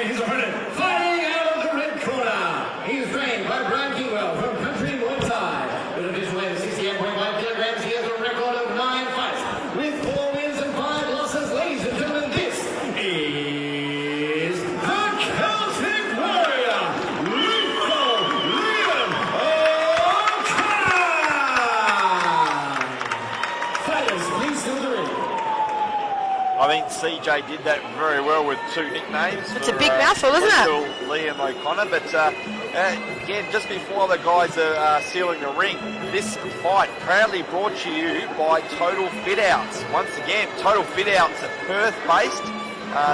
his opponent, fighting out of the red corner. He is trained by Brian Kingwell from Country Muay Thai. With a division weight of 68.5 kilograms, he has a record of 9 fights, with 4 wins and 5 losses. Ladies and gentlemen, this is the Celtic Warrior, Liam O'Connor. Fighters, please fill the ring. I think CJ did that very well with 2 nicknames. It's a big mouthful, isn't it? Liam O'Connor, but again, just before the guys are sealing the ring, this fight proudly brought to you by Total Fit Outs. Once again, Total Fit Outs are Perth-based.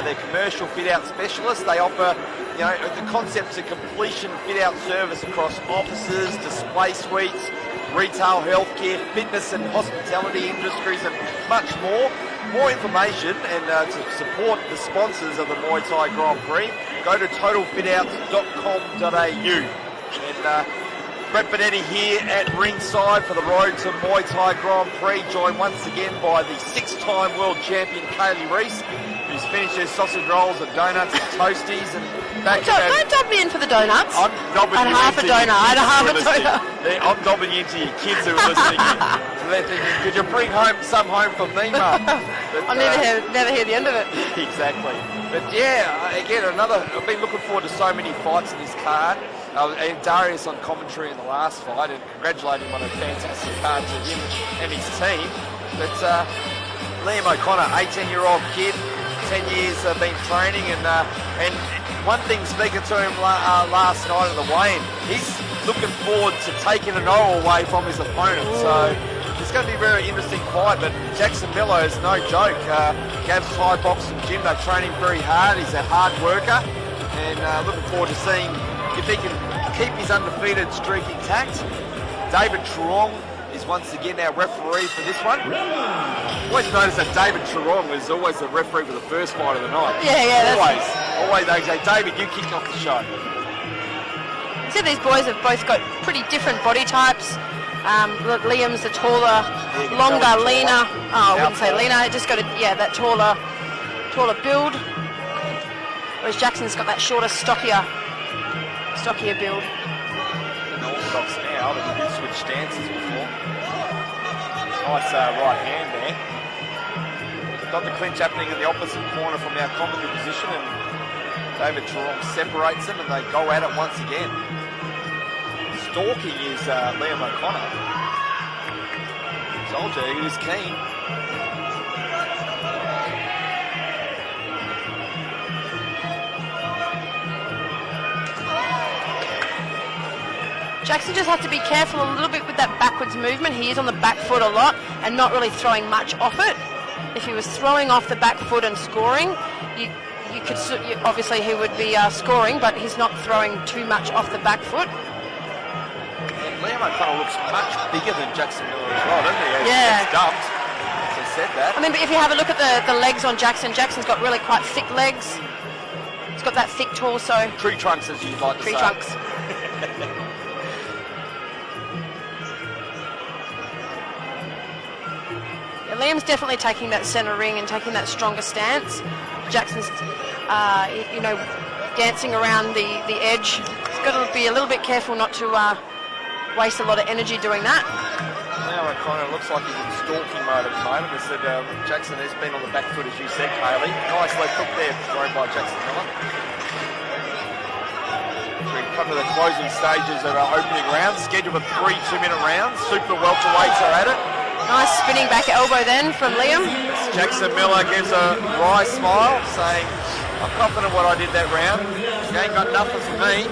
They're commercial fit-out specialists. They offer, the concepts of completion fit-out service across offices, display suites, retail, healthcare, fitness and hospitality industries, and much more. More information and to support the sponsors of the Muay Thai Grand Prix, go to totalfitouts.com.au. And Brett Benetti here at ringside for the road to Muay Thai Grand Prix, joined once again by the 6-time world champion Kaylee Reese, who's finished her sausage rolls and donuts and toasties and back. Don't dob me in for the donuts. I'm dobbing you half into a donut. I had a half a donut. I'm dobbing you into your kids who are listening in. So they're thinking, could you bring some home from me, Mum? I'll never hear the end of it. Exactly. But yeah, again, I've been looking forward to so many fights in this card. And Darius on commentary in the last fight, and congratulating him on a fantastic card to him and his team. But Liam O'Connor, 18-year-old kid, 10 years been training, and one thing, speaking to him last night at the weigh-in, he's looking forward to taking an O away from his opponent. Ooh. So it's going to be a very interesting fight, but Jackson Miller is no joke. Gav's Thai boxing gym, they train him very hard. He's a hard worker, and looking forward to seeing if he can keep his undefeated streak intact. David Truong is once again our referee for this one. Always noticed that David Truong is always the referee for the first fight of the night. Yeah. Always they say, David, you kick off the show. See, these boys have both got pretty different body types. Liam's the taller, longer, leaner. I wouldn't say leaner. Just got that taller build. Whereas Jackson's got that shorter, stockier build. Orthodox now, but he did switch stances before. Nice right hand there. We've got the clinch happening in the opposite corner from our commentary position, and David Truong separates them, and they go at it once again. Stalking is Liam O'Connor. Told you, he was keen. Jackson just has to be careful a little bit with that backwards movement. He is on the back foot a lot and not really throwing much off it. If he was throwing off the back foot and scoring, obviously he would be scoring, but he's not throwing too much off the back foot. And Liam O'Connor looks much bigger than Jackson Miller as well, doesn't he? Yeah. He's dumped. He said that. I mean, but if you have a look at the legs on Jackson's got really quite thick legs. He's got that thick torso. Tree trunks, as you'd like to say. Tree trunks. Liam's definitely taking that centre ring and taking that stronger stance. Jackson's, dancing around the edge. He's got to be a little bit careful not to waste a lot of energy doing that. Now O'Connor looks like he's in stalking mode at the moment. They said Jackson has been on the back foot, as you said, Kaylee. Nice left hook there, thrown by Jackson Miller. So we come to the closing stages of our opening round, scheduled for 3 2-minute rounds. Super welterweights are at it. Nice spinning back elbow then from Liam. Jackson Miller gives a wry smile, saying, I'm confident what I did that round. He ain't got nothing for me.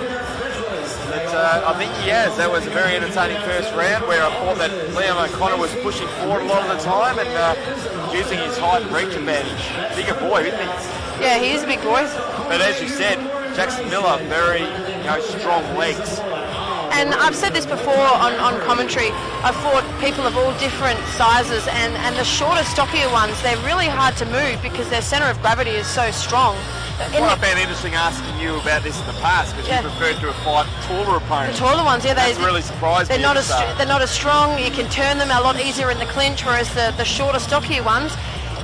But I think he has. That was a very entertaining first round where I thought that Liam O'Connor was pushing forward a lot of the time and using his height and reach advantage. Bigger boy, isn't he? Yeah, he is a big boy. But as you said, Jackson Miller, very strong legs. And I've said this before on commentary, I've fought people of all different sizes, and the shorter, stockier ones, they're really hard to move because their centre of gravity is so strong. Well, I found interesting asking you about this in the past because you preferred to fight taller opponents. The taller ones, That's really surprised me. They're not as strong, you can turn them a lot easier in the clinch, whereas the shorter, stockier ones,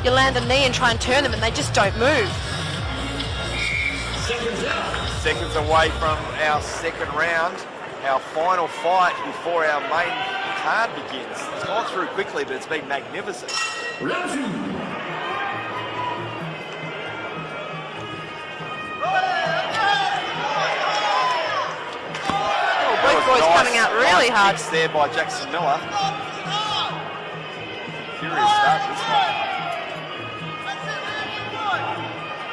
you land a knee and try and turn them and they just don't move. Seconds away from our second round, our final fight before our main card begins. It's gone through quickly, but it's been magnificent. Round 2. Both boys coming out really hard. Kicks there by Jackson Miller. Furious start this one.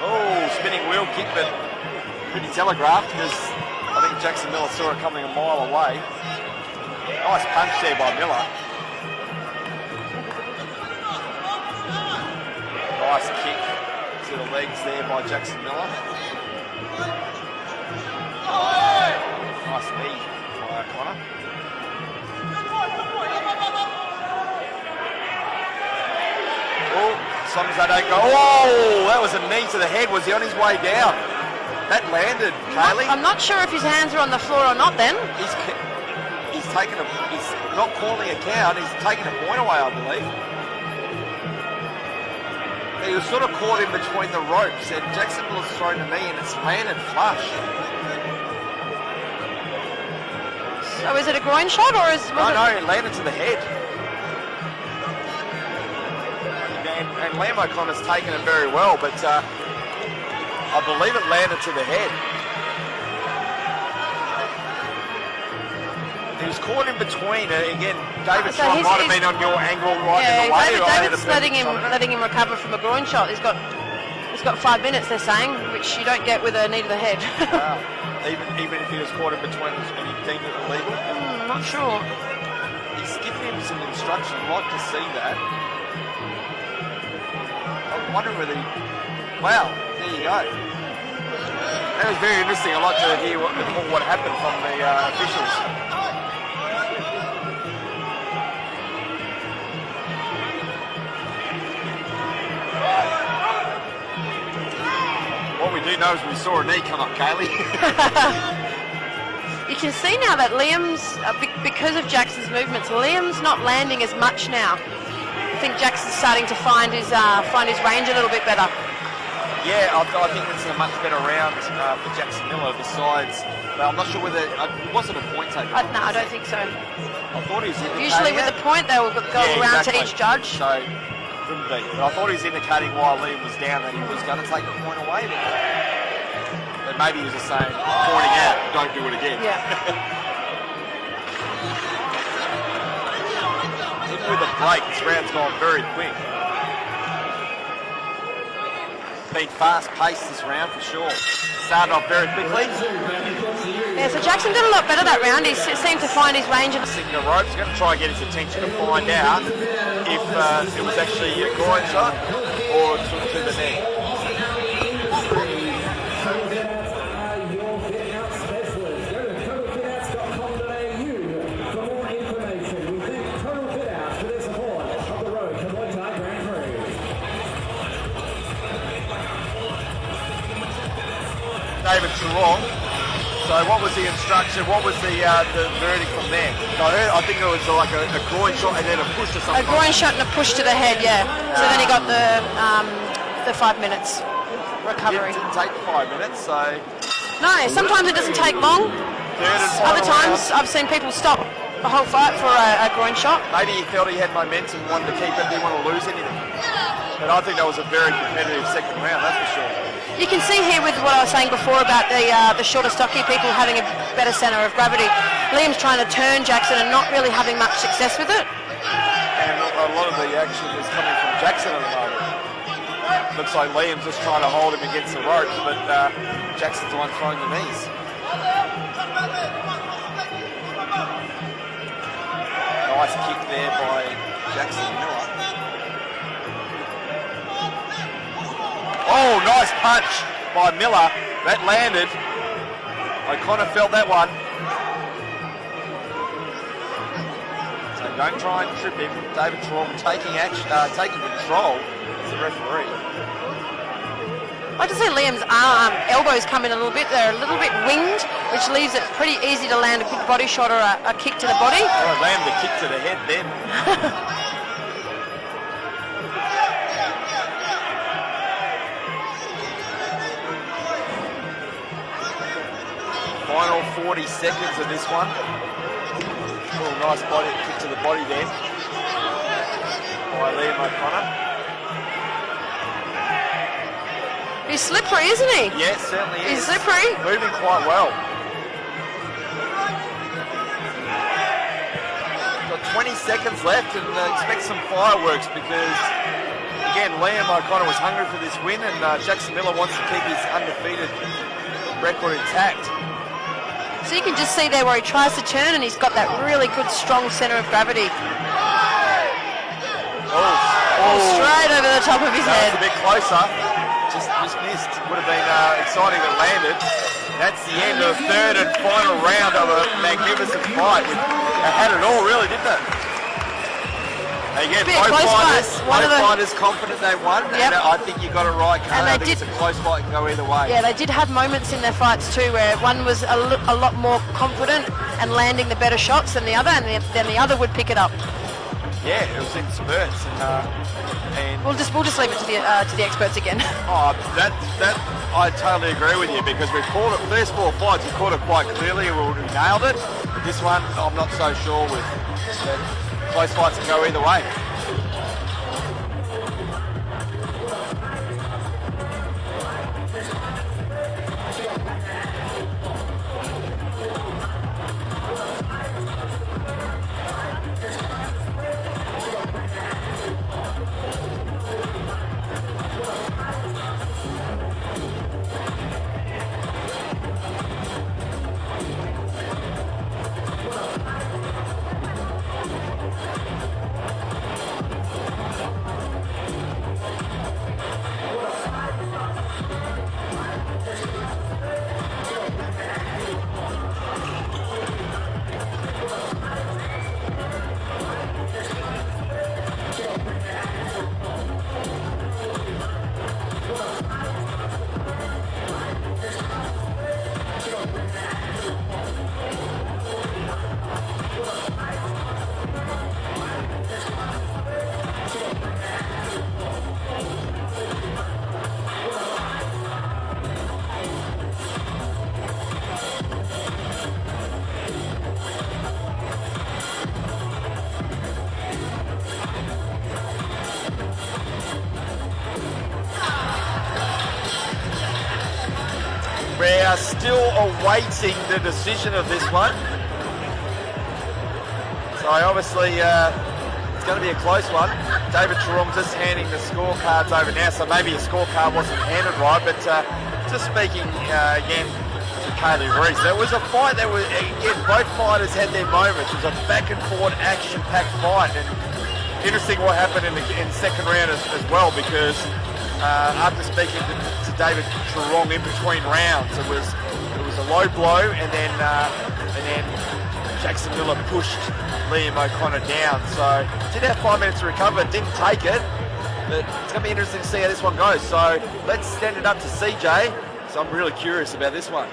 Oh, spinning wheel kick, but pretty telegraphed because I think Jackson Miller saw it coming a mile away. Nice punch there by Miller. Nice kick to the legs there by Jackson Miller. Nice knee by O'Connor. Oh, as long as they don't go. Oh, that was a knee to the head. Was he on his way down? That landed, Kaylee. I'm not sure if his hands are on the floor or not then. He's taken he's not calling a count, he's taking a point away, I believe. He was sort of caught in between the ropes and Jackson was thrown a knee and it's landed flush. So is it a groin shot or is No, it landed to the head. And Liam O'Connor's taken it very well, but I believe it landed to the head. He was caught in between. Again, David Trump might have been on your angle right in the way. David's letting him recover from a groin shot. He's got 5 minutes, they're saying, which you don't get with a knee to the head. Wow. Even if he was caught in between, and he deemed it illegal? Not sure. He's given him some instruction. I'd like to see that. I wonder whether he... Wow, there you go. That was very interesting. I'd like to hear what happened from the officials. What we do know is we saw a knee come up, Kaylee. You can see now that Liam's, because of Jackson's movements, Liam's not landing as much now. I think Jackson's starting to find his range a little bit better. Yeah, I think it's a much better round for Jackson Miller. Besides, well, I'm not sure whether it wasn't a point taken. No, I don't think so. I thought he was indicating Usually with the point, they will go around exactly. to each judge. So, couldn't be. But I thought he was indicating while Liam was down that he was going to take the point away. But maybe he was just saying, pointing out, don't do it again. Yeah. Even with a break, this round's gone very quick. Been fast-paced this round for sure. Started off very quickly. Yeah, so Jackson did a lot better that round. He seemed to find his range. Sitting the ropes, going to try and get his attention to find out if it was actually a groin shot or to the neck. David Toulon. So what was the instruction? What was the verdict from there? I think it was like a groin shot and then a push to something. A groin shot and a push to the head, yeah. So then he got the 5 minutes recovery. It didn't take 5 minutes, so... No, sometimes it doesn't take long. Other times I've seen people stop the whole fight for a groin shot. Maybe he felt he had momentum, wanted to keep it, didn't want to lose anything. But I think that was a very competitive second round, that's for sure. You can see here with what I was saying before about the shorter, stocky people having a better centre of gravity. Liam's trying to turn Jackson and not really having much success with it. And a lot of the action is coming from Jackson at the moment. Looks like Liam's just trying to hold him against the ropes, but Jackson's the one throwing the knees. Nice kick there by Jackson Miller. Oh, nice punch by Miller. That landed. O'Connor felt that one. So don't try and trip him. David Traum taking control as the referee. I like to see Liam's elbows come in a little bit. They're a little bit winged, which leaves it pretty easy to land a good body shot or a kick to the body. Oh, land the kick to the head then. Final 40 seconds of this one. Oh, nice body kick to the body there by Liam O'Connor. He's slippery, isn't he? Yeah, certainly is. He's slippery. Moving quite well. Got 20 seconds left and expect some fireworks because, again, Liam O'Connor was hungry for this win and Jackson Miller wants to keep his undefeated record intact. So you can just see there where he tries to turn and he's got that really good strong centre of gravity. Straight over the top of his head. That was a bit closer. Just missed. Would have been exciting if it landed. That's the end of the third and final round of a magnificent fight. They had it all, really, didn't they? Again, both fighters confident they won, and I think you got it right, Carl. I think it's a close fight, can go either way. Yeah, they did have moments in their fights too where one was a lot more confident and landing the better shots than the other, and then the other would pick it up. Yeah, it was in spurts, and we'll just leave it to the experts again. Oh, that I totally agree with you because we called it first 4 fights. We called it quite clearly. We nailed it. But this one, I'm not so sure with. But close fights can go either way. We are still awaiting the decision of this one. So obviously it's going to be a close one. David Tarong just handing the scorecards over now, so maybe a scorecard wasn't handed right, but just speaking again to Kaylee Reese, it was a fight that was, again, both fighters had their moments. It was a back and forth action-packed fight, and interesting what happened in the second round as well, because after speaking to David Tarong in between rounds, it was a low blow, and then Jackson Miller pushed Liam O'Connor down. So did have 5 minutes to recover, didn't take it, but it's going to be interesting to see how this one goes. So let's send it up to CJ. So I'm really curious about this one.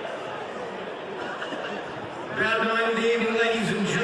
Round 9 of the evening, ladies and gentlemen.